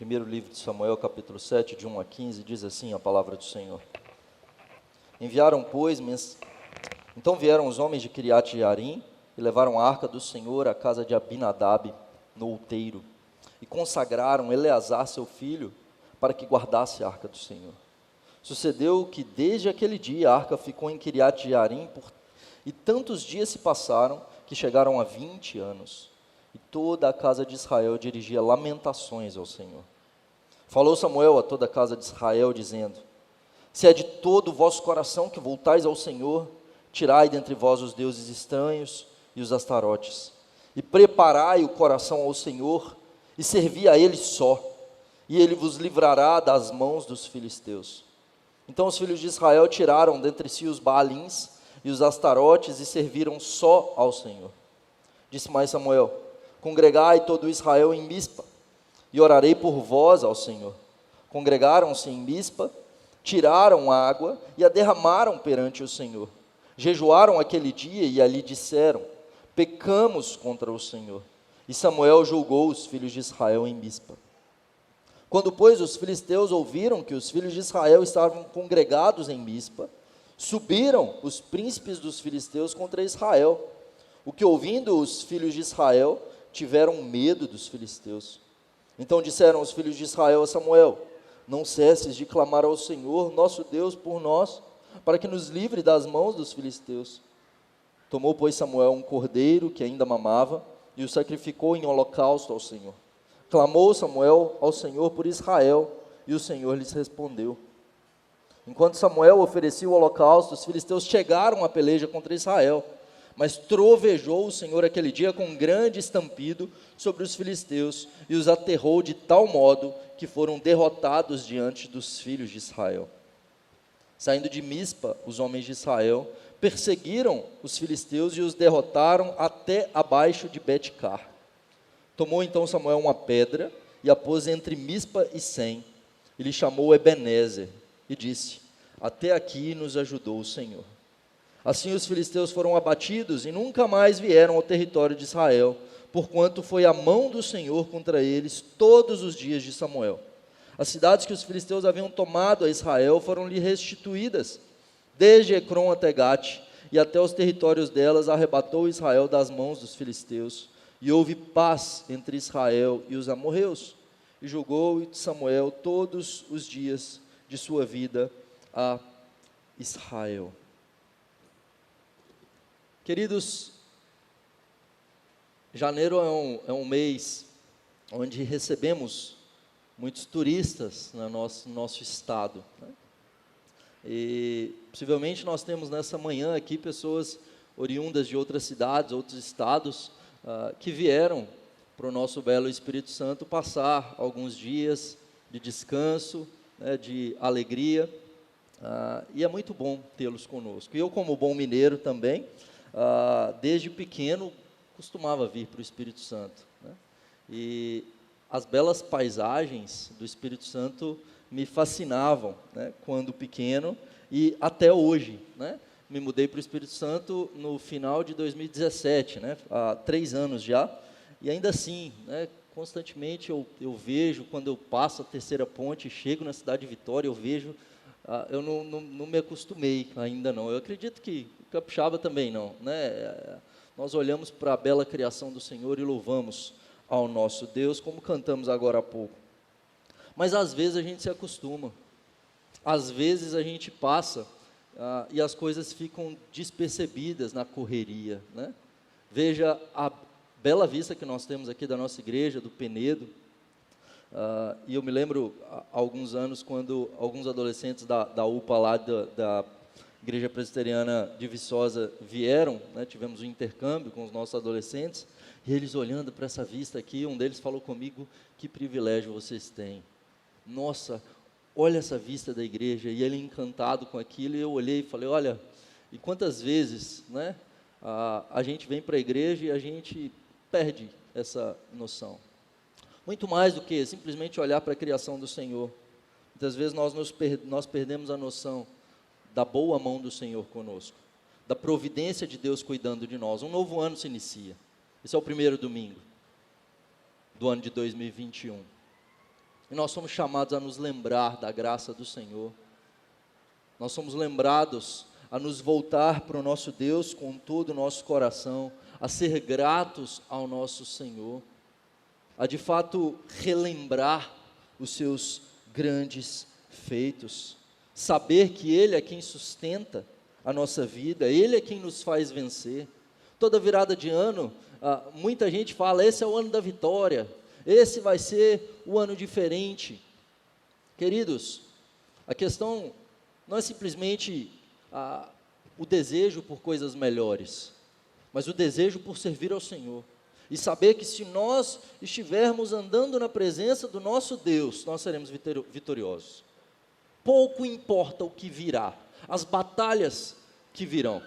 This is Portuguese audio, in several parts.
Primeiro livro de Samuel, capítulo 7, de 1 a 15, diz assim a palavra do Senhor. Enviaram, pois, Então vieram os homens de Quiriate-Jearim e levaram a arca do Senhor à casa de Abinadab, no outeiro, e consagraram Eleazar, seu filho, para que guardasse a arca do Senhor. Sucedeu que desde aquele dia a arca ficou em Quiriate-Jearim, e tantos dias se passaram que chegaram a 20 anos. E toda a casa de Israel dirigia lamentações ao Senhor. Falou Samuel a toda a casa de Israel, dizendo: se é de todo o vosso coração que voltais ao Senhor, tirai dentre vós os deuses estranhos e os astarotes, e preparai o coração ao Senhor, e servi a Ele só, e Ele vos livrará das mãos dos filisteus. Então os filhos de Israel tiraram dentre si os Baalins e os astarotes, e serviram só ao Senhor. Disse mais Samuel: congregai todo Israel em Mispa, e orarei por vós ao Senhor. Congregaram-se em Mispa, tiraram água e a derramaram perante o Senhor. Jejuaram aquele dia e ali disseram: pecamos contra o Senhor. E Samuel julgou os filhos de Israel em Mispa. Quando, pois, os filisteus ouviram que os filhos de Israel estavam congregados em Mispa, subiram os príncipes dos filisteus contra Israel. O que, ouvindo os filhos de Israel, tiveram medo dos filisteus. Então disseram os filhos de Israel a Samuel: não cesses de clamar ao Senhor, nosso Deus, por nós, para que nos livre das mãos dos filisteus. Tomou, pois, Samuel um cordeiro que ainda mamava, e o sacrificou em holocausto ao Senhor. Clamou Samuel ao Senhor por Israel, e o Senhor lhes respondeu. Enquanto Samuel oferecia o holocausto, os filisteus chegaram à peleja contra Israel. Mas trovejou o Senhor aquele dia com um grande estampido sobre os filisteus, e os aterrou de tal modo que foram derrotados diante dos filhos de Israel. Saindo de Mispa, os homens de Israel perseguiram os filisteus e os derrotaram até abaixo de Bet-car. Tomou então Samuel uma pedra e a pôs entre Mispa e Sem, e lhe chamou Ebenezer, e disse: até aqui nos ajudou o Senhor. Assim os filisteus foram abatidos e nunca mais vieram ao território de Israel, porquanto foi a mão do Senhor contra eles todos os dias de Samuel. As cidades que os filisteus haviam tomado a Israel foram-lhe restituídas, desde Ecrom até Gate, e até os territórios delas arrebatou Israel das mãos dos filisteus, e houve paz entre Israel e os amorreus. E julgou Samuel todos os dias de sua vida a Israel. Queridos, janeiro é um mês onde recebemos muitos turistas no nosso estado, né? E possivelmente nós temos nessa manhã aqui pessoas oriundas de outras cidades, outros estados, que vieram para o nosso belo Espírito Santo passar alguns dias de descanso, né, de alegria, e é muito bom tê-los conosco. E eu, como bom mineiro também, desde pequeno costumava vir para o Espírito Santo, né? E as belas paisagens do Espírito Santo me fascinavam, né, quando pequeno, e até hoje, né? Me mudei para o Espírito Santo no final de 2017, né, há 3 anos já, e ainda assim, né, constantemente eu vejo, quando eu passo a terceira ponte, chego na cidade de Vitória, eu vejo, eu não me acostumei ainda não. Eu acredito que Capixaba também não, né? Nós olhamos para a bela criação do Senhor e louvamos ao nosso Deus, como cantamos agora há pouco. Mas às vezes a gente se acostuma, às vezes a gente passa e as coisas ficam despercebidas na correria, né? Veja a bela vista que nós temos aqui da nossa igreja, do Penedo. E eu me lembro há alguns anos, quando alguns adolescentes da UPA lá da Igreja Presbiteriana de Viçosa vieram, né, tivemos um intercâmbio com os nossos adolescentes, e eles olhando para essa vista aqui, um deles falou comigo: que privilégio vocês têm, nossa, olha essa vista da igreja. E ele encantado com aquilo, e eu olhei e falei: olha, e quantas vezes, né, a gente vem para a igreja e a gente perde essa noção, muito mais do que simplesmente olhar para a criação do Senhor. Muitas vezes nós perdemos a noção da boa mão do Senhor conosco, da providência de Deus cuidando de nós. Um novo ano se inicia, esse é o primeiro domingo do ano de 2021, E nós somos chamados a nos lembrar da graça do Senhor. Nós somos lembrados a nos voltar para o nosso Deus com todo o nosso coração, a ser gratos ao nosso Senhor, a de fato relembrar os seus grandes feitos, saber que Ele é quem sustenta a nossa vida, Ele é quem nos faz vencer. Toda virada de ano, muita gente fala, esse é o ano da vitória, esse vai ser o ano diferente. Queridos, a questão não é simplesmente o desejo por coisas melhores, mas o desejo por servir ao Senhor, e saber que se nós estivermos andando na presença do nosso Deus, nós seremos vitoriosos. Pouco importa o que virá, as batalhas que virão,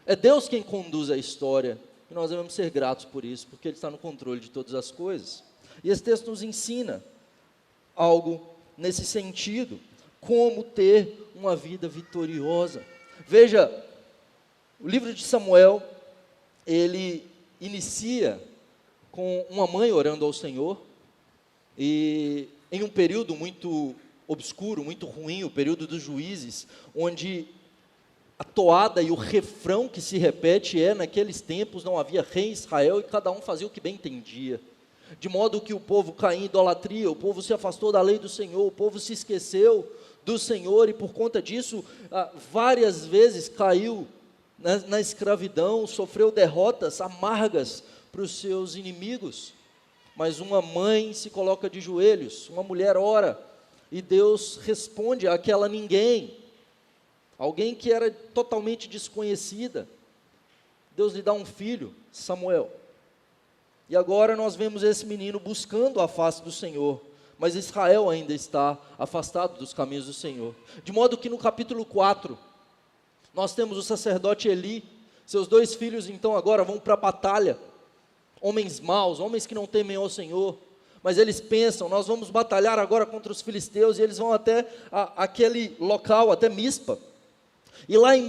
é Deus quem conduz a história, e nós devemos ser gratos por isso, porque Ele está no controle de todas as coisas. E esse texto nos ensina algo nesse sentido, como ter uma vida vitoriosa. Veja, o livro de Samuel, ele inicia com uma mãe orando ao Senhor, e em um período muito obscuro, muito ruim, o período dos juízes, onde a toada e o refrão que se repete naqueles tempos não havia rei em Israel e cada um fazia o que bem entendia, de modo que o povo caiu em idolatria, o povo se afastou da lei do Senhor, o povo se esqueceu do Senhor e por conta disso, várias vezes caiu na escravidão, sofreu derrotas amargas para os seus inimigos. Mas uma mãe se coloca de joelhos, uma mulher ora, e Deus responde àquela ninguém, alguém que era totalmente desconhecida. Deus lhe dá um filho, Samuel. E agora nós vemos esse menino buscando a face do Senhor, mas Israel ainda está afastado dos caminhos do Senhor. De modo que no capítulo 4, nós temos o sacerdote Eli, seus 2 filhos então agora vão para a batalha, homens maus, homens que não temem ao Senhor, mas eles pensam, nós vamos batalhar agora contra os filisteus, e eles vão até aquele local, até Mispa, e lá em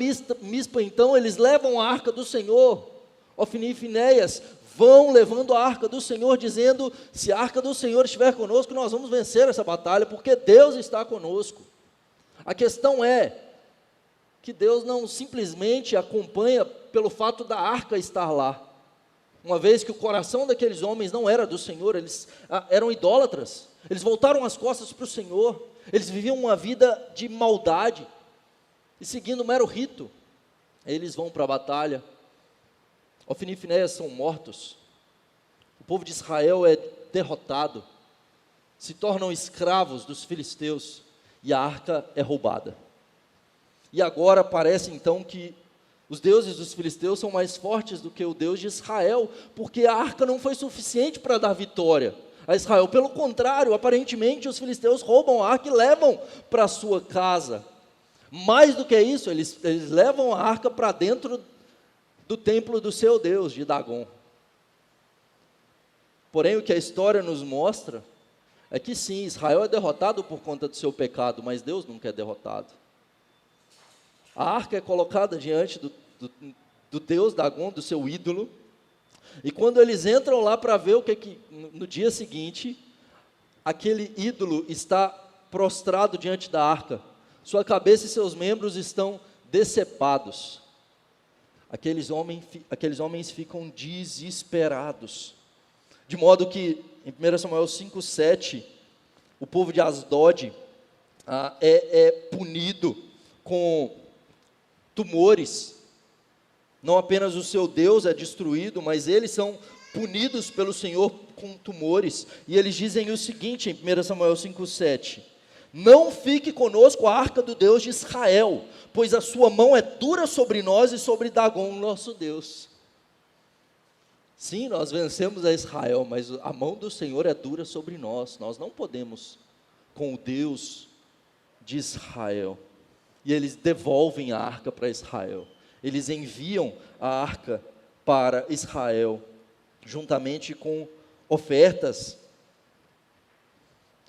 Mispa então, eles levam a arca do Senhor. Ofni e Finéias vão levando a arca do Senhor, dizendo, se a arca do Senhor estiver conosco, nós vamos vencer essa batalha, porque Deus está conosco. A questão é que Deus não simplesmente acompanha pelo fato da arca estar lá, uma vez que o coração daqueles homens não era do Senhor, eles eram idólatras, eles voltaram as costas para o Senhor, eles viviam uma vida de maldade, e seguindo um mero rito, eles vão para a batalha. Ofni e Finéias são mortos, o povo de Israel é derrotado, se tornam escravos dos filisteus, e a arca é roubada. E agora parece então que os deuses dos filisteus são mais fortes do que o Deus de Israel, porque a arca não foi suficiente para dar vitória a Israel. Pelo contrário, aparentemente os filisteus roubam a arca e levam para a sua casa. Mais do que isso, eles levam a arca para dentro do templo do seu Deus, de Dagon. Porém, o que a história nos mostra é que sim, Israel é derrotado por conta do seu pecado, mas Deus nunca é derrotado. A arca é colocada diante do Deus Dagon, do seu ídolo, e quando eles entram lá para ver o que no dia seguinte, aquele ídolo está prostrado diante da arca, sua cabeça e seus membros estão decepados. Aqueles homens ficam desesperados, de modo que, em 1 Samuel 5,7, o povo de Asdod é punido com tumores. Não apenas o seu Deus é destruído, mas eles são punidos pelo Senhor com tumores, e eles dizem o seguinte em 1 Samuel 5,7, não fique conosco a arca do Deus de Israel, pois a sua mão é dura sobre nós e sobre Dagon, nosso Deus. Sim, nós vencemos a Israel, mas a mão do Senhor é dura sobre nós, nós não podemos com o Deus de Israel. E eles devolvem a arca para Israel, eles enviam a arca para Israel, juntamente com ofertas.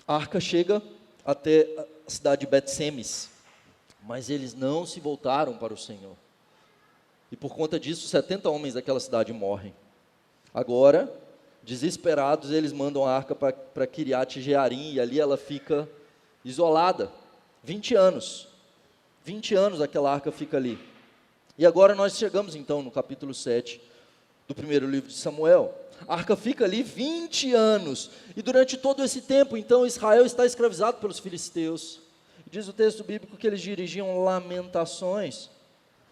A arca chega até a cidade de Bet-Semes, mas eles não se voltaram para o Senhor, e por conta disso 70 homens daquela cidade morrem. Agora, Desesperados, eles mandam a arca para Kiriat Jearim, e ali ela fica isolada. 20 anos. 20 anos aquela arca fica ali. E agora nós chegamos então no capítulo 7 do primeiro livro de Samuel. A arca fica ali 20 anos. E durante todo esse tempo, então, Israel está escravizado pelos filisteus. Diz o texto bíblico que eles dirigiam lamentações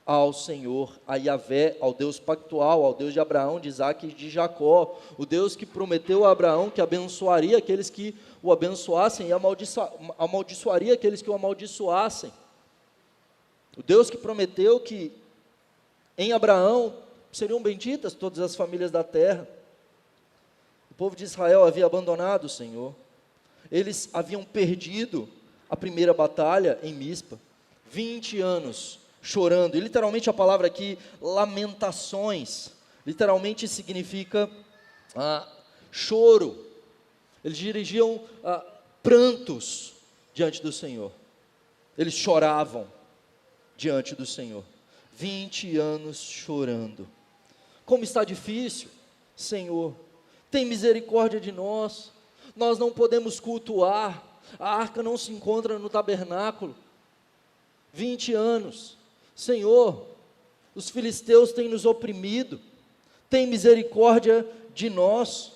ao Senhor, a Yahvé, ao Deus pactual, ao Deus de Abraão, de Isaque e de Jacó, o Deus que prometeu a Abraão que abençoaria aqueles que o abençoassem e amaldiçoaria aqueles que o amaldiçoassem. O Deus que prometeu que em Abraão seriam benditas todas as famílias da terra. O povo de Israel havia abandonado o Senhor. Eles haviam perdido a primeira batalha em Mispa. 20 anos chorando. E literalmente a palavra aqui, lamentações, literalmente significa choro. Eles dirigiam prantos diante do Senhor. Eles choravam diante do Senhor. 20 anos chorando. Como está difícil, Senhor, tem misericórdia de nós. Nós não podemos cultuar. A arca não se encontra no tabernáculo. 20 anos. Senhor, os filisteus têm nos oprimido. Tem misericórdia de nós.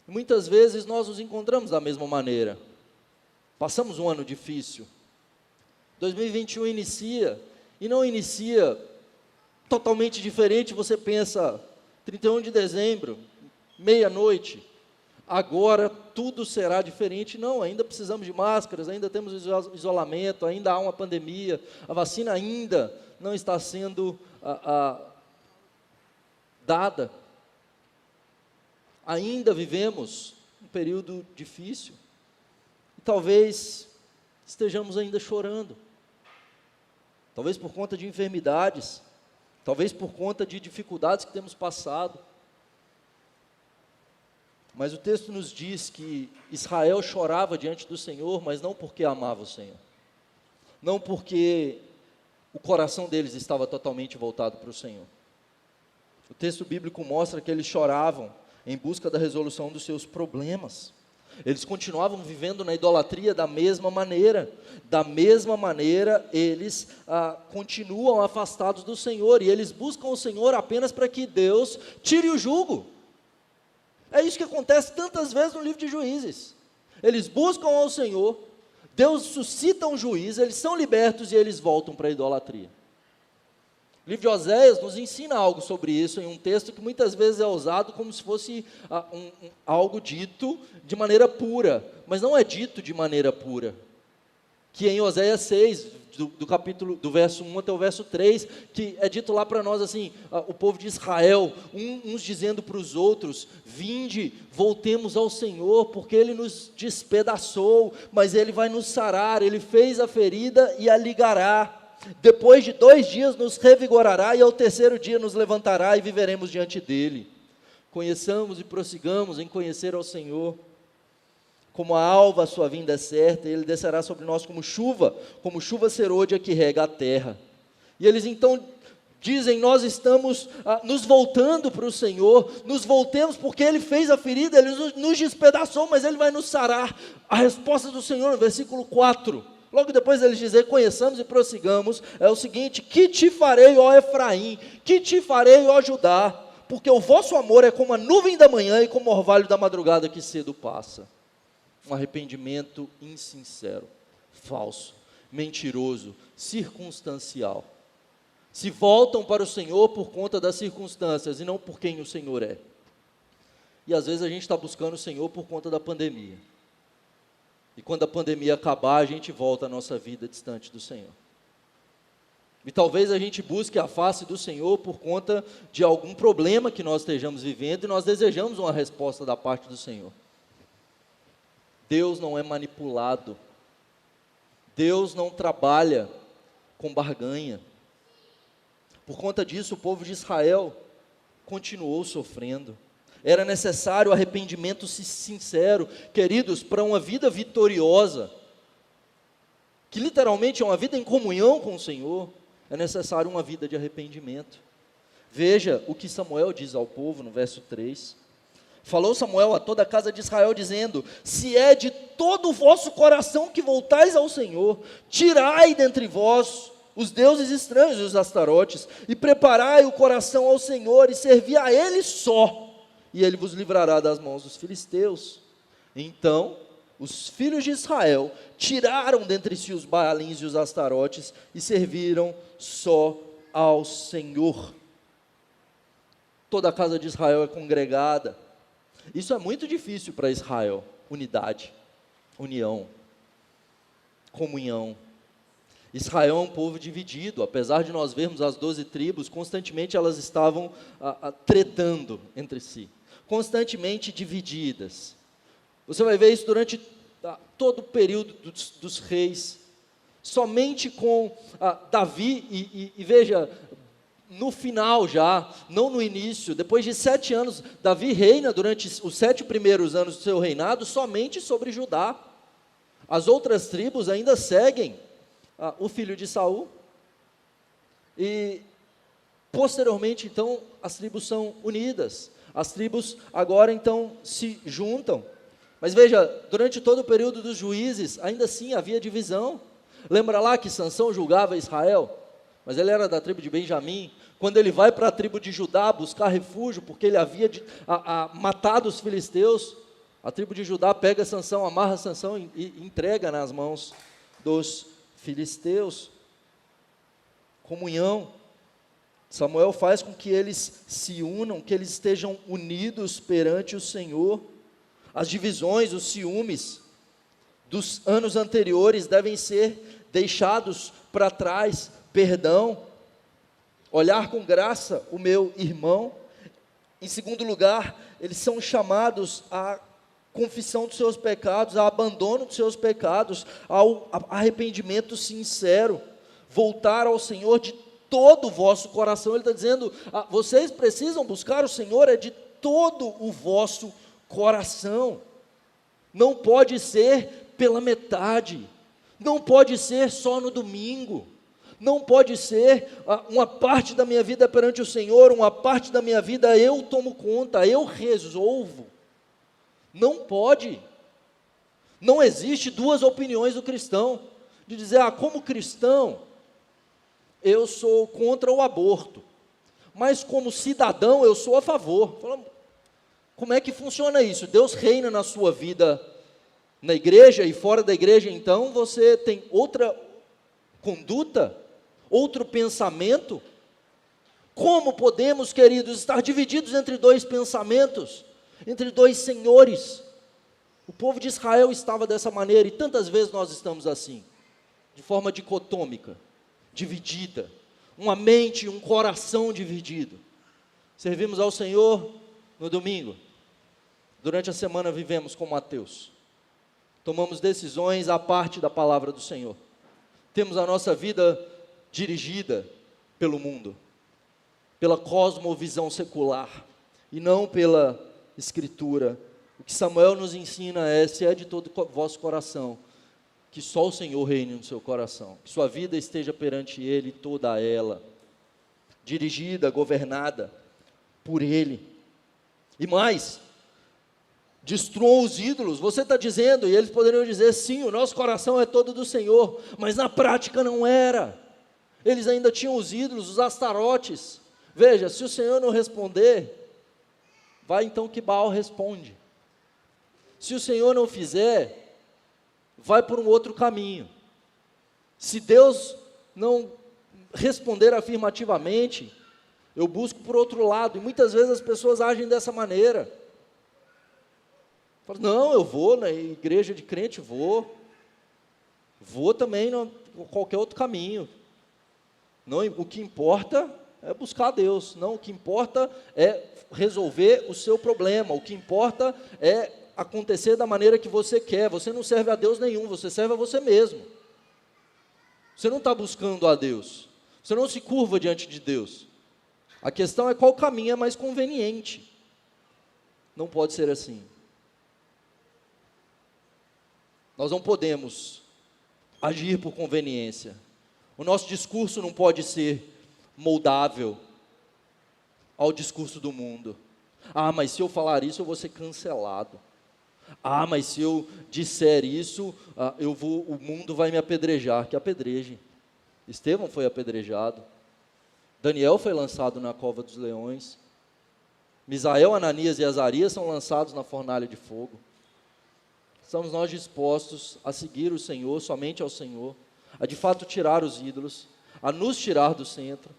Muitas vezes nós nos encontramos da mesma maneira. Passamos um ano difícil. 2021 inicia, e não inicia totalmente diferente. Você pensa, 31 de dezembro, meia-noite, agora tudo será diferente. Não, ainda precisamos de máscaras, ainda temos isolamento, ainda há uma pandemia, a vacina ainda não está sendo dada. Ainda vivemos um período difícil, e talvez estejamos ainda chorando, talvez por conta de enfermidades, talvez por conta de dificuldades que temos passado. Mas o texto nos diz que Israel chorava diante do Senhor, mas não porque amava o Senhor, não porque o coração deles estava totalmente voltado para o Senhor. O texto bíblico mostra que eles choravam em busca da resolução dos seus problemas. Eles continuavam vivendo na idolatria da mesma maneira. Da mesma maneira, eles continuam afastados do Senhor, e eles buscam o Senhor apenas para que Deus tire o jugo. É isso que acontece tantas vezes no livro de Juízes. Eles buscam ao Senhor, Deus suscita um juiz, eles são libertos e eles voltam para a idolatria. O livro de Oséias nos ensina algo sobre isso, em um texto que muitas vezes é usado como se fosse algo dito de maneira pura, mas não é dito de maneira pura. Que em Oséias 6, do verso 1 até o verso 3, que é dito lá para nós assim, o povo de Israel, uns dizendo para os outros: vinde, voltemos ao Senhor, porque Ele nos despedaçou, mas Ele vai nos sarar, Ele fez a ferida e a ligará. Depois de 2 dias nos revigorará, e ao 3º dia nos levantará e viveremos diante dEle. Conheçamos e prossigamos em conhecer ao Senhor. Como a alva a sua vinda é certa, Ele descerá sobre nós como chuva serôdia que rega a terra. E eles então dizem: nós estamos nos voltando para o Senhor, nos voltemos porque Ele fez a ferida, Ele nos despedaçou, mas Ele vai nos sarar. A resposta do Senhor no versículo 4, logo depois deles dizer: conheçamos e prossigamos, é o seguinte: que te farei, ó Efraim, que te farei, ó Judá, porque o vosso amor é como a nuvem da manhã e como o orvalho da madrugada que cedo passa. Um arrependimento insincero, falso, mentiroso, circunstancial. Se voltam para o Senhor por conta das circunstâncias e não por quem o Senhor é. E às vezes a gente está buscando o Senhor por conta da pandemia. E quando a pandemia acabar, a gente volta à nossa vida distante do Senhor. E talvez a gente busque a face do Senhor por conta de algum problema que nós estejamos vivendo, e nós desejamos uma resposta da parte do Senhor. Deus não é manipulado. Deus não trabalha com barganha. Por conta disso, o povo de Israel continuou sofrendo. Era necessário arrependimento sincero, queridos, para uma vida vitoriosa, que literalmente é uma vida em comunhão com o Senhor. É necessário uma vida de arrependimento. Veja o que Samuel diz ao povo no verso 3. Falou Samuel a toda a casa de Israel, dizendo: se é de todo o vosso coração que voltais ao Senhor, tirai dentre vós os deuses estranhos e os astarotes, e preparai o coração ao Senhor, e servi a Ele só, e Ele vos livrará das mãos dos filisteus. Então os filhos de Israel tiraram dentre si os Baalins e os astarotes, e serviram só ao Senhor. Toda a casa de Israel é congregada. Isso é muito difícil para Israel: unidade, união, comunhão. Israel é um povo dividido. Apesar de nós vermos as 12 tribos, constantemente elas estavam tretando entre si, constantemente divididas. Você vai ver isso durante todo o período dos reis. Somente com Davi, e veja, no final já, não no início, depois de 7 anos, Davi reina durante os 7 primeiros anos do seu reinado, somente sobre Judá. As outras tribos ainda seguem o filho de Saul, e posteriormente então, as tribos são unidas, as tribos agora então se juntam. Mas veja, durante todo o período dos juízes, ainda assim havia divisão. Lembra lá que Sansão julgava Israel? Mas ele era da tribo de Benjamim. Quando ele vai para a tribo de Judá buscar refúgio, porque ele havia matado os filisteus, a tribo de Judá pega Sansão, amarra Sansão e entrega nas mãos dos filisteus. Comunhão. Samuel faz com que eles se unam, que eles estejam unidos perante o Senhor. As divisões, os ciúmes dos anos anteriores devem ser deixados para trás. Perdão, olhar com graça o meu irmão. Em segundo lugar, eles são chamados à confissão dos seus pecados, ao abandono dos seus pecados, ao arrependimento sincero, voltar ao Senhor de todo o vosso coração. Ele está dizendo, vocês precisam buscar o Senhor de todo o vosso coração. Não pode ser pela metade, não pode ser só no domingo, não pode ser uma parte da minha vida perante o Senhor, uma parte da minha vida eu tomo conta, eu resolvo. Não pode. Não existe duas opiniões do cristão, de dizer, como cristão, eu sou contra o aborto, mas como cidadão eu sou a favor. Como é que funciona isso? Deus reina na sua vida na igreja, e fora da igreja então você tem outra conduta, outro pensamento? Como podemos, queridos, estar divididos entre dois pensamentos, entre dois senhores? O povo de Israel estava dessa maneira, e tantas vezes nós estamos assim, de forma dicotômica, dividida, uma mente e um coração dividido. Servimos ao Senhor no domingo, durante a semana vivemos como ateus, tomamos decisões à parte da palavra do Senhor, temos a nossa vida dirigida pelo mundo, pela cosmovisão secular, e não pela Escritura. O que Samuel nos ensina se é de todo o vosso coração, que só o Senhor reine no seu coração, que sua vida esteja perante Ele, toda ela, dirigida, governada por Ele. E mais, destruam os ídolos. Você está dizendo, e eles poderiam dizer, sim, o nosso coração é todo do Senhor, mas na prática não era. Eles ainda tinham os ídolos, os astarotes. Veja, se o Senhor não responder, vai então que Baal responde. Se o Senhor não fizer, vai por um outro caminho. Se Deus não responder afirmativamente, eu busco por outro lado. E muitas vezes as pessoas agem dessa maneira. Falam, não, eu vou na igreja de crente, vou também em qualquer outro caminho. Não, o que importa é buscar a Deus. Não, o que importa é resolver o seu problema. O que importa é acontecer da maneira que você quer. Você não serve a Deus nenhum, você serve a você mesmo. Você não está buscando a Deus, você não se curva diante de Deus. A questão é qual caminho é mais conveniente. Não pode ser assim. Nós não podemos agir por conveniência. O nosso discurso não pode ser moldável ao discurso do mundo. Ah, mas se eu falar isso, eu vou ser cancelado. Ah, mas se eu disser isso, o mundo vai me apedrejar. Que apedreje. Estevão foi apedrejado. Daniel foi lançado na cova dos leões. Misael, Ananias e Azarias são lançados na fornalha de fogo. Estamos nós dispostos a seguir o Senhor, somente ao Senhor, a de fato tirar os ídolos, a nos tirar do centro.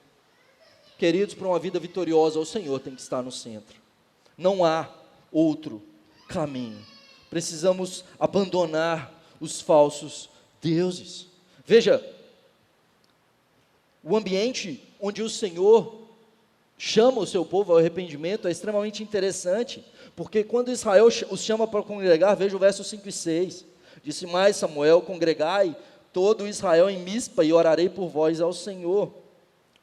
Queridos, para uma vida vitoriosa, o Senhor tem que estar no centro. Não há outro caminho. Precisamos abandonar os falsos deuses. Veja, o ambiente onde o Senhor chama o seu povo ao arrependimento é extremamente interessante, porque quando Israel os chama para congregar, veja o verso 5 e 6, disse mais Samuel: congregai todo Israel em Mispa e orarei por vós ao Senhor.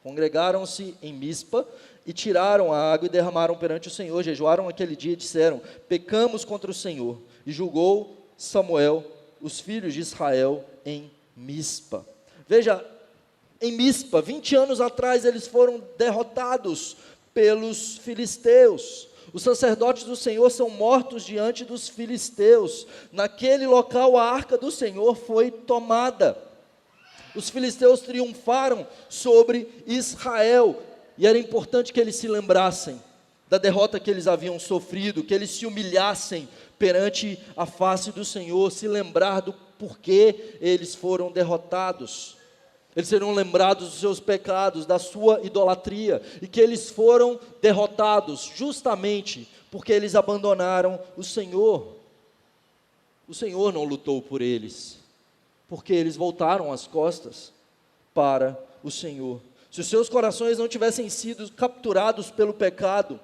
Congregaram-se em Mispa e tiraram a água e derramaram perante o Senhor, jejuaram aquele dia e disseram: pecamos contra o Senhor. E julgou Samuel os filhos de Israel em Mispa. Veja, em Mispa, 20 anos atrás, eles foram derrotados pelos filisteus. Os sacerdotes do Senhor são mortos diante dos filisteus. Naquele local, a arca do Senhor foi tomada. Os filisteus triunfaram sobre Israel. E era importante que eles se lembrassem da derrota que eles haviam sofrido, que eles se humilhassem perante a face do Senhor, se lembrar do porquê eles foram derrotados. Eles serão lembrados dos seus pecados, da sua idolatria, e que eles foram derrotados justamente porque eles abandonaram o Senhor. O Senhor não lutou por eles, porque eles voltaram as costas para o Senhor. Se os seus corações não tivessem sido capturados pelo pecado,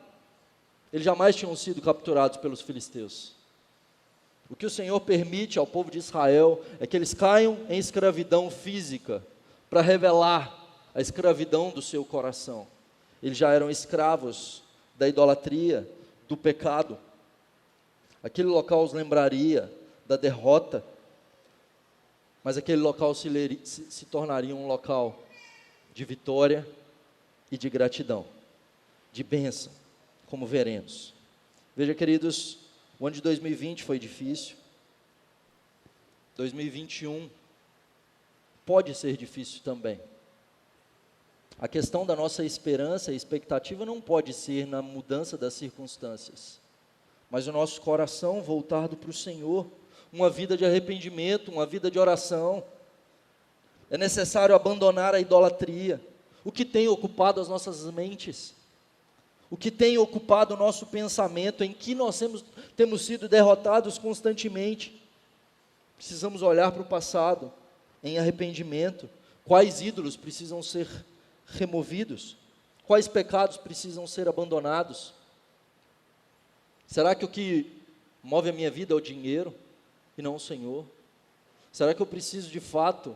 eles jamais tinham sido capturados pelos filisteus. O que o Senhor permite ao povo de Israel é que eles caiam em escravidão física, para revelar a escravidão do seu coração. Eles já eram escravos da idolatria, do pecado. Aquele local os lembraria da derrota, mas aquele local se tornaria um local de vitória e de gratidão, de bênção, como veremos. Veja, queridos, o ano de 2020 foi difícil. 2021 pode ser difícil também. A questão da nossa esperança e expectativa não pode ser na mudança das circunstâncias, mas o nosso coração voltado para o Senhor, uma vida de arrependimento, uma vida de oração. É necessário abandonar a idolatria. O que tem ocupado as nossas mentes? O que tem ocupado o nosso pensamento? Em que nós temos sido derrotados constantemente? Precisamos olhar para o passado em arrependimento. Quais ídolos precisam ser removidos? Quais pecados precisam ser abandonados? Será que o que move a minha vida é o dinheiro e não o Senhor? Será que eu preciso de fato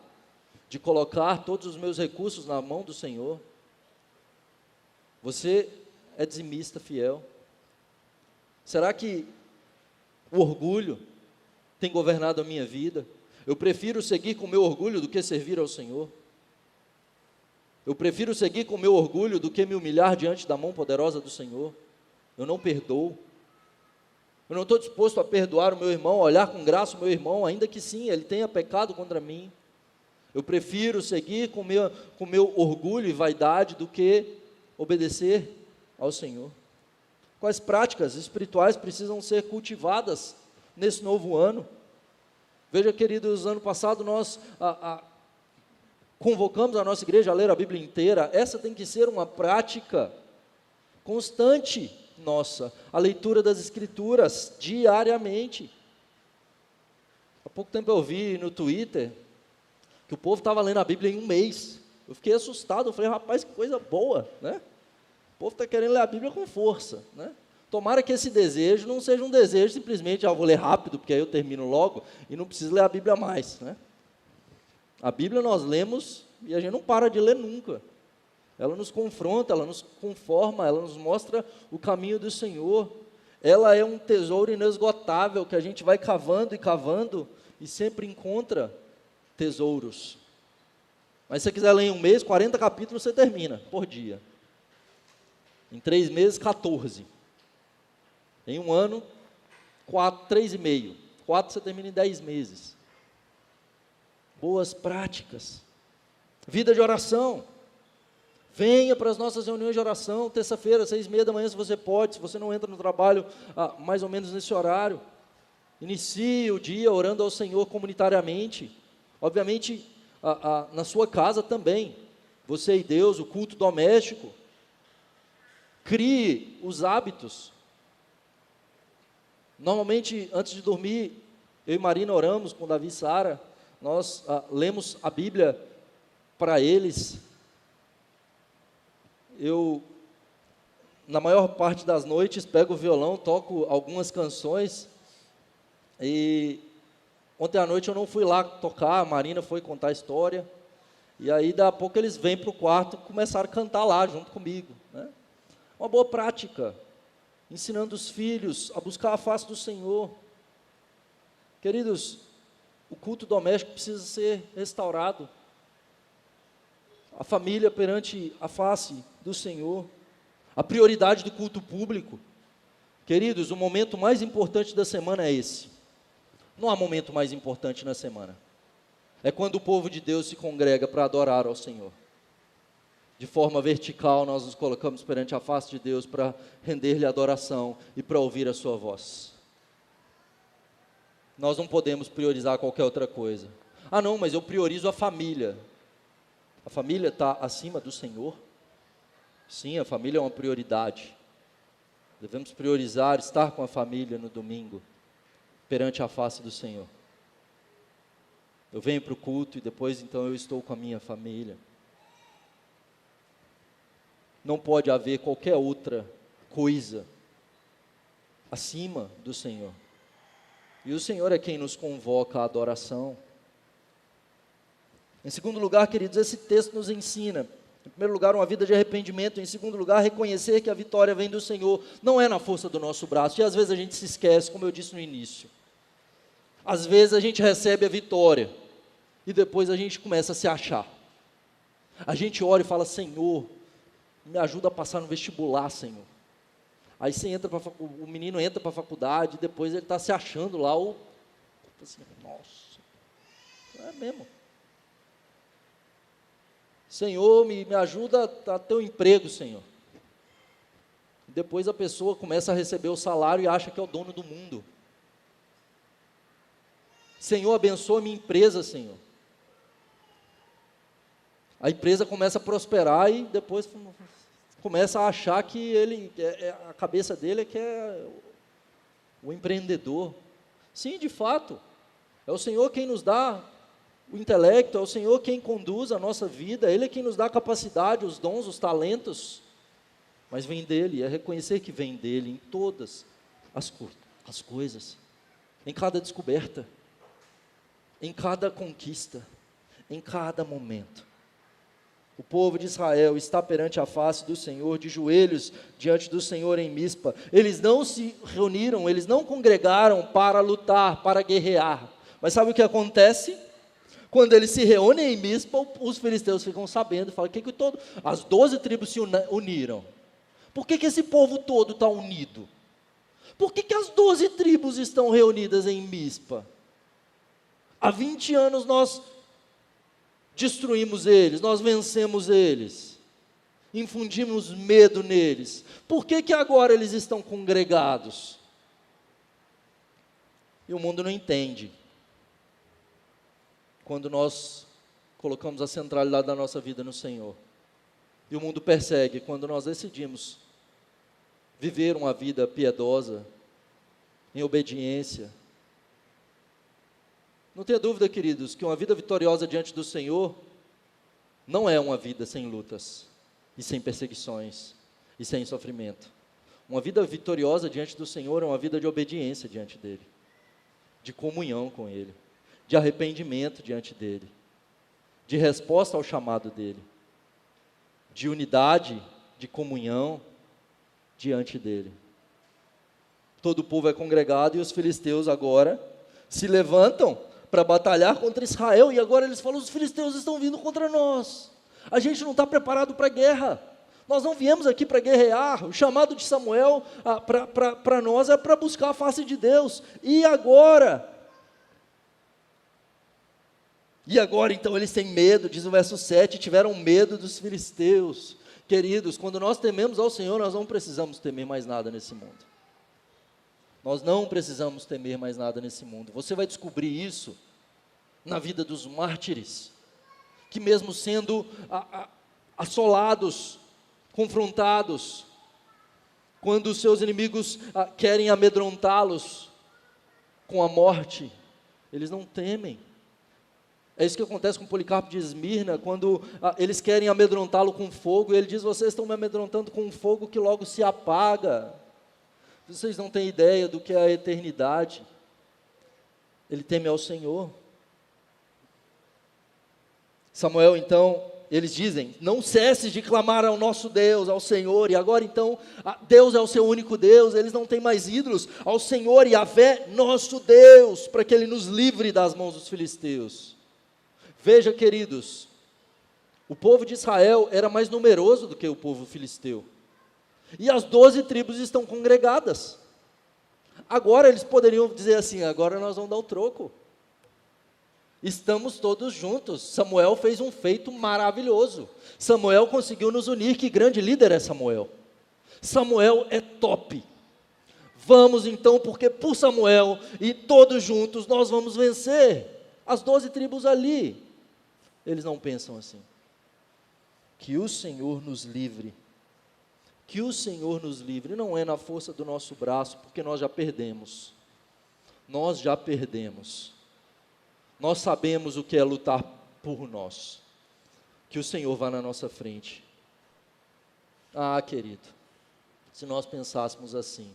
de colocar todos os meus recursos na mão do Senhor? Você é dizimista fiel? Será que o orgulho tem governado a minha vida? Eu prefiro seguir com o meu orgulho do que servir ao Senhor. Eu prefiro seguir com o meu orgulho do que me humilhar diante da mão poderosa do Senhor. Eu não perdoo. Eu não estou disposto a perdoar o meu irmão, a olhar com graça o meu irmão, ainda que sim, ele tenha pecado contra mim. Eu prefiro seguir com o meu orgulho e vaidade do que obedecer ao Senhor. Quais práticas espirituais precisam ser cultivadas nesse novo ano? Veja, queridos, ano passado nós convocamos a nossa igreja a ler a Bíblia inteira. Essa tem que ser uma prática constante nossa, a leitura das Escrituras diariamente. Há pouco tempo eu vi no Twitter que o povo estava lendo a Bíblia em um mês. Eu fiquei assustado, eu falei: rapaz, que coisa boa, né? O povo está querendo ler a Bíblia com força, né? Tomara que esse desejo não seja um desejo simplesmente: vou ler rápido, porque aí eu termino logo e não preciso ler a Bíblia mais, né? A Bíblia nós lemos e a gente não para de ler nunca. Ela nos confronta, ela nos conforma, ela nos mostra o caminho do Senhor. Ela é um tesouro inesgotável que a gente vai cavando e cavando e sempre encontra tesouros. Mas se você quiser ler em um mês, 40 capítulos você termina por dia. Em 3 meses, 14. Em um ano, 3,5. 4 você termina em 10 meses. Boas práticas. Vida de oração. Venha para as nossas reuniões de oração, terça-feira, 6:30 da manhã, se você pode, se você não entra no trabalho mais ou menos nesse horário. Inicie o dia orando ao Senhor comunitariamente. Obviamente, na sua casa também. Você e Deus, o culto doméstico. Crie os hábitos. Normalmente, antes de dormir, eu e Marina oramos com Davi e Sara. Nós lemos a Bíblia para eles. Eu, na maior parte das noites, pego o violão, toco algumas canções. E ontem à noite eu não fui lá tocar, a Marina foi contar a história. E aí, daqui a pouco, eles vêm para o quarto e começaram a cantar lá, junto comigo, né? Uma boa prática, ensinando os filhos a buscar a face do Senhor. Queridos, o culto doméstico precisa ser restaurado. A família perante a face do Senhor. A prioridade do culto público. Queridos, o momento mais importante da semana é esse. Não há momento mais importante na semana. É quando o povo de Deus se congrega para adorar ao Senhor. De forma vertical, nós nos colocamos perante a face de Deus para render-lhe adoração e para ouvir a sua voz. Nós não podemos priorizar qualquer outra coisa. Ah não, mas eu priorizo a família. A família está acima do Senhor? Sim, a família é uma prioridade. Devemos priorizar estar com a família no domingo, perante a face do Senhor. Eu venho para o culto e depois então eu estou com a minha família. Não pode haver qualquer outra coisa acima do Senhor. E o Senhor é quem nos convoca à adoração. Em segundo lugar, queridos, esse texto nos ensina, em primeiro lugar, uma vida de arrependimento. Em segundo lugar, reconhecer que a vitória vem do Senhor. Não é na força do nosso braço. E às vezes a gente se esquece, como eu disse no início. Às vezes a gente recebe a vitória e depois a gente começa a se achar. A gente ora e fala: Senhor, me ajuda a passar no vestibular, Senhor. Aí o menino entra para a faculdade, e depois ele está se achando lá, assim, nossa, é mesmo. Senhor, me ajuda a ter um emprego, Senhor. Depois a pessoa começa a receber o salário e acha que é o dono do mundo. Senhor, abençoa minha empresa, Senhor. A empresa começa a prosperar e depois começa a achar que a cabeça dele é que é o empreendedor. Sim, de fato, é o Senhor quem nos dá o intelecto, é o Senhor quem conduz a nossa vida, Ele é quem nos dá a capacidade, os dons, os talentos, mas vem dEle, é reconhecer que vem dEle em todas as coisas, em cada descoberta, em cada conquista, em cada momento. O povo de Israel está perante a face do Senhor, de joelhos diante do Senhor em Mispa. Eles não se reuniram, eles não congregaram para lutar, para guerrear. Mas sabe o que acontece? Quando eles se reúnem em Mispa, os filisteus ficam sabendo, falam: as 12 tribos se uniram. Por que esse povo todo está unido? Por que as 12 tribos estão reunidas em Mispa? Há 20 anos nós destruímos eles, nós vencemos eles, infundimos medo neles. Por que agora eles estão congregados? E o mundo não entende. Quando nós colocamos a centralidade da nossa vida no Senhor. E o mundo persegue quando nós decidimos viver uma vida piedosa, em obediência. Não tenha dúvida, queridos, que uma vida vitoriosa diante do Senhor não é uma vida sem lutas, e sem perseguições, e sem sofrimento. Uma vida vitoriosa diante do Senhor é uma vida de obediência diante dEle, de comunhão com Ele, de arrependimento diante dEle, de resposta ao chamado dEle, de unidade, de comunhão diante dEle. Todo o povo é congregado e os filisteus agora se levantam para batalhar contra Israel, e agora eles falam: os filisteus estão vindo contra nós, a gente não está preparado para a guerra, Nós não viemos aqui para guerrear. O chamado de Samuel para nós é para buscar a face de Deus. E agora? E agora então eles têm medo, diz o verso 7, tiveram medo dos filisteus. Queridos, quando nós tememos ao Senhor, nós não precisamos temer mais nada nesse mundo. Nós não precisamos temer mais nada nesse mundo. Você vai descobrir isso na vida dos mártires, que mesmo sendo assolados, confrontados, quando os seus inimigos querem amedrontá-los com a morte, eles não temem. É isso que acontece com Policarpo de Esmirna, quando eles querem amedrontá-lo com fogo, e ele diz: vocês estão me amedrontando com um fogo que logo se apaga. Vocês não têm ideia do que é a eternidade. Ele teme ao Senhor. Samuel, então, eles dizem: não cesses de clamar ao nosso Deus, ao Senhor. E agora então, Deus é o seu único Deus, eles não têm mais ídolos. Ao Senhor Yahvé, nosso Deus, para que Ele nos livre das mãos dos filisteus. Veja, queridos, o povo de Israel era mais numeroso do que o povo filisteu, e as 12 tribos estão congregadas. Agora eles poderiam dizer assim: agora nós vamos dar o troco, estamos todos juntos. Samuel fez um feito maravilhoso, Samuel conseguiu nos unir. Que grande líder é Samuel! Samuel é top. Vamos então, porque por Samuel e todos juntos nós vamos vencer. As 12 tribos ali. Eles não pensam assim. Que o Senhor nos livre. Que o Senhor nos livre. Não é na força do nosso braço, porque nós já perdemos. Nós já perdemos. Nós sabemos o que é lutar por nós. Que o Senhor vá na nossa frente. Ah, querido, se nós pensássemos assim,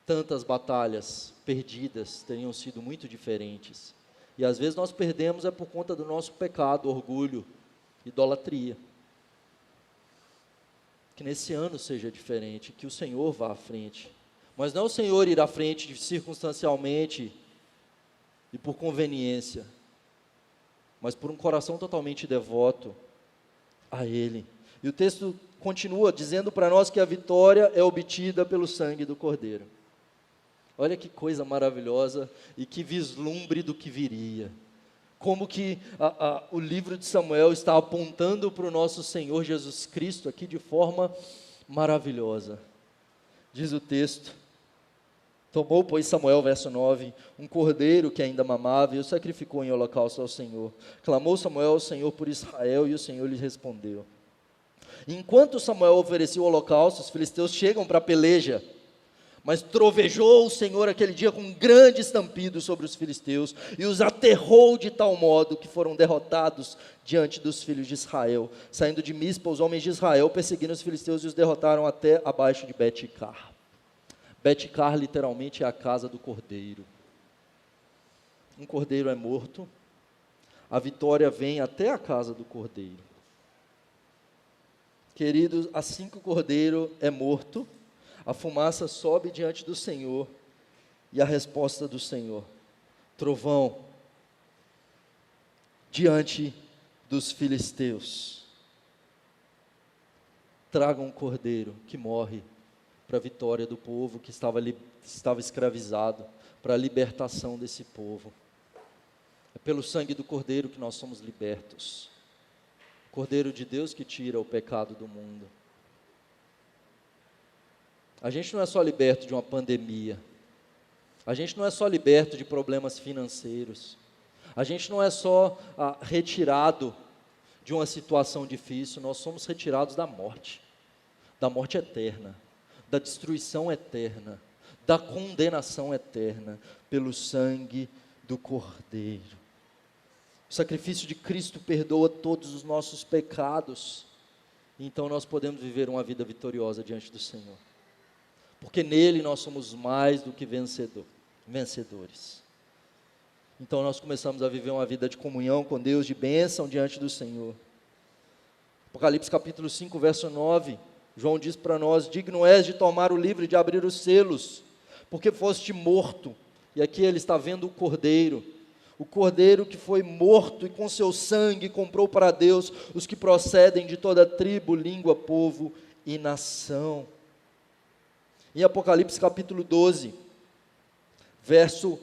tantas batalhas perdidas teriam sido muito diferentes. E às vezes nós perdemos por conta do nosso pecado, orgulho, idolatria. Que nesse ano seja diferente, que o Senhor vá à frente. Mas não o Senhor ir à frente circunstancialmente e por conveniência, mas por um coração totalmente devoto a Ele. E o texto continua dizendo para nós que a vitória é obtida pelo sangue do Cordeiro. Olha que coisa maravilhosa e que vislumbre do que viria. Como que o livro de Samuel está apontando para o nosso Senhor Jesus Cristo aqui de forma maravilhosa. Diz o texto: tomou, pois, Samuel, verso 9, um cordeiro que ainda mamava e o sacrificou em holocausto ao Senhor. Clamou Samuel ao Senhor por Israel e o Senhor lhe respondeu. Enquanto Samuel oferecia o holocausto, os filisteus chegam para a peleja. Mas trovejou o Senhor aquele dia com um grande estampido sobre os filisteus, e os aterrou de tal modo que foram derrotados diante dos filhos de Israel. Saindo de Mispa, os homens de Israel perseguiram os filisteus e os derrotaram até abaixo de Bet-car. Bet-car literalmente é a casa do cordeiro. Um cordeiro é morto, a vitória vem até a casa do cordeiro. Queridos, assim que o cordeiro é morto, a fumaça sobe diante do Senhor, e a resposta do Senhor: trovão diante dos filisteus. Tragam um cordeiro que morre para a vitória do povo que estava escravizado, para a libertação desse povo. É pelo sangue do cordeiro que nós somos libertos. Cordeiro de Deus que tira o pecado do mundo. A gente não é só liberto de uma pandemia, a gente não é só liberto de problemas financeiros, a gente não é só retirado de uma situação difícil, nós somos retirados da morte eterna, da destruição eterna, da condenação eterna, pelo sangue do Cordeiro. O sacrifício de Cristo perdoa todos os nossos pecados, então nós podemos viver uma vida vitoriosa diante do Senhor. Porque nele nós somos mais do que vencedores. Então nós começamos a viver uma vida de comunhão com Deus, de bênção diante do Senhor. Apocalipse capítulo 5, verso 9, João diz para nós: digno és de tomar o livro e de abrir os selos, porque foste morto. E aqui ele está vendo o Cordeiro o Cordeiro que foi morto e com seu sangue comprou para Deus os que procedem de toda tribo, língua, povo e nação. Em Apocalipse capítulo 12, verso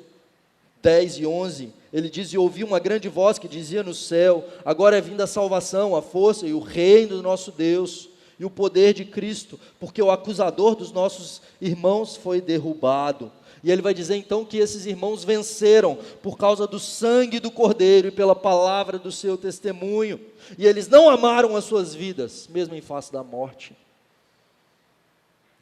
10 e 11, ele diz: e ouvi uma grande voz que dizia no céu: agora é vinda a salvação, a força e o reino do nosso Deus, e o poder de Cristo, porque o acusador dos nossos irmãos foi derrubado. E ele vai dizer então que esses irmãos venceram por causa do sangue do Cordeiro e pela palavra do seu testemunho, e eles não amaram as suas vidas, mesmo em face da morte.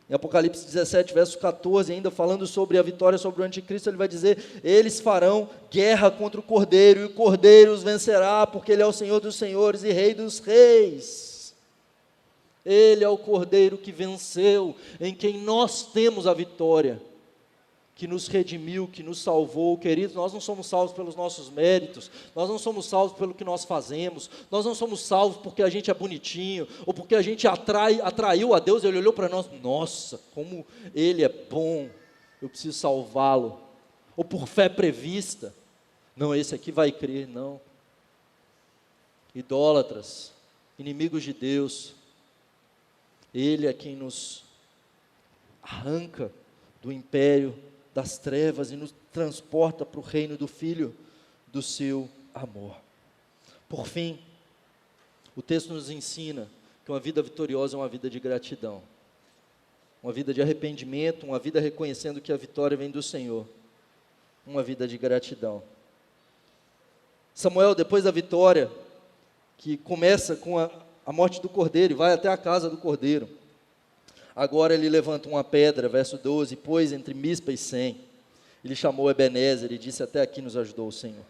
Em Apocalipse 17, verso 14, ainda falando sobre a vitória sobre o anticristo, ele vai dizer: eles farão guerra contra o Cordeiro, e o Cordeiro os vencerá, porque ele é o Senhor dos senhores e Rei dos reis. Ele é o Cordeiro que venceu, em quem nós temos a vitória, que nos redimiu, que nos salvou. Queridos, nós não somos salvos pelos nossos méritos, nós não somos salvos pelo que nós fazemos, nós não somos salvos porque a gente é bonitinho, ou porque a gente atraiu a Deus, Ele olhou para nós: nossa, como Ele é bom, eu preciso salvá-lo, ou por fé prevista. Não, esse aqui vai crer. Não. Idólatras, inimigos de Deus, Ele é quem nos arranca do império das trevas e nos transporta para o reino do Filho do seu amor. Por fim, o texto nos ensina que uma vida vitoriosa é uma vida de gratidão, uma vida de arrependimento, uma vida reconhecendo que a vitória vem do Senhor, uma vida de gratidão. Samuel, depois da vitória, que começa com a morte do Cordeiro e vai até a casa do Cordeiro, agora ele levanta uma pedra, verso 12, pôs entre Mispa e Sem. Ele chamou Ebenezer e disse: até aqui nos ajudou o Senhor.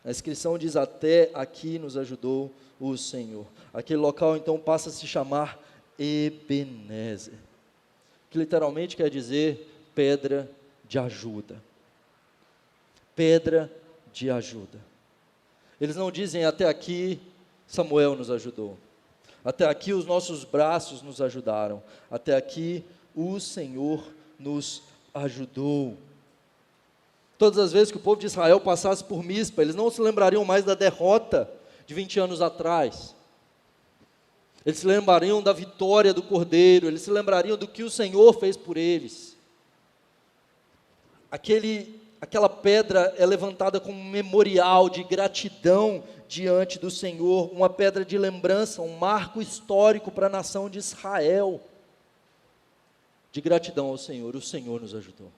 A inscrição diz: até aqui nos ajudou o Senhor. Aquele local então passa a se chamar Ebenezer, que literalmente quer dizer pedra de ajuda. Pedra de ajuda. Eles não dizem: até aqui Samuel nos ajudou, até aqui os nossos braços nos ajudaram, até aqui o Senhor nos ajudou. Todas as vezes que o povo de Israel passasse por Mispa, eles não se lembrariam mais da derrota de 20 anos atrás. Eles se lembrariam da vitória do Cordeiro, eles se lembrariam do que o Senhor fez por eles. Aquela pedra é levantada como um memorial de gratidão diante do Senhor, uma pedra de lembrança, um marco histórico para a nação de Israel, de gratidão ao Senhor. O Senhor nos ajudou,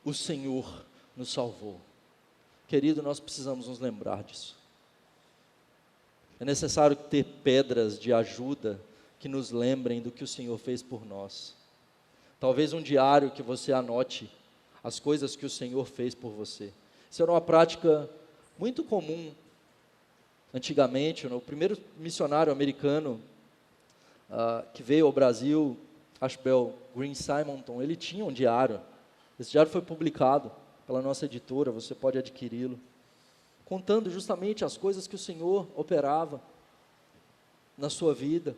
o Senhor nos salvou. Querido, nós precisamos nos lembrar disso. É necessário ter pedras de ajuda que nos lembrem do que o Senhor fez por nós. Talvez um diário que você anote as coisas que o Senhor fez por você. Isso era uma prática muito comum antigamente. O primeiro missionário americano que veio ao Brasil, Ashbel Green Simonton, ele tinha um diário. Esse diário foi publicado pela nossa editora, você pode adquiri-lo, contando justamente as coisas que o Senhor operava na sua vida.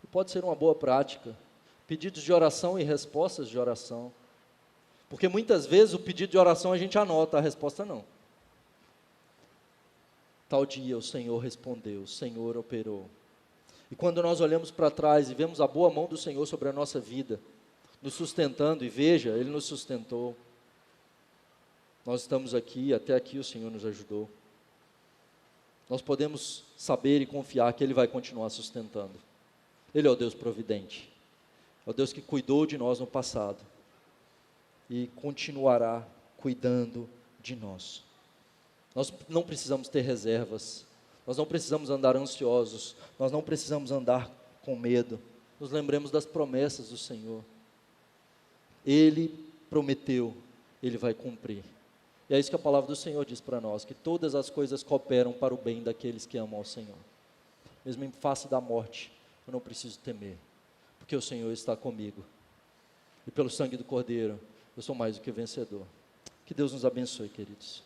E pode ser uma boa prática, pedidos de oração e respostas de oração, porque muitas vezes o pedido de oração a gente anota, a resposta não. Tal dia o Senhor respondeu, o Senhor operou. E quando nós olhamos para trás e vemos a boa mão do Senhor sobre a nossa vida, nos sustentando, e veja, Ele nos sustentou. Nós estamos aqui, até aqui o Senhor nos ajudou. Nós podemos saber e confiar que Ele vai continuar sustentando. Ele é o Deus providente, é o Deus que cuidou de nós no passado e continuará cuidando de nós. Nós não precisamos ter reservas, nós não precisamos andar ansiosos, nós não precisamos andar com medo. Nos lembremos das promessas do Senhor. Ele prometeu, Ele vai cumprir. E é isso que a palavra do Senhor diz para nós, que todas as coisas cooperam para o bem daqueles que amam ao Senhor. Mesmo em face da morte, eu não preciso temer, porque o Senhor está comigo. E pelo sangue do Cordeiro, eu sou mais do que vencedor. Que Deus nos abençoe, queridos.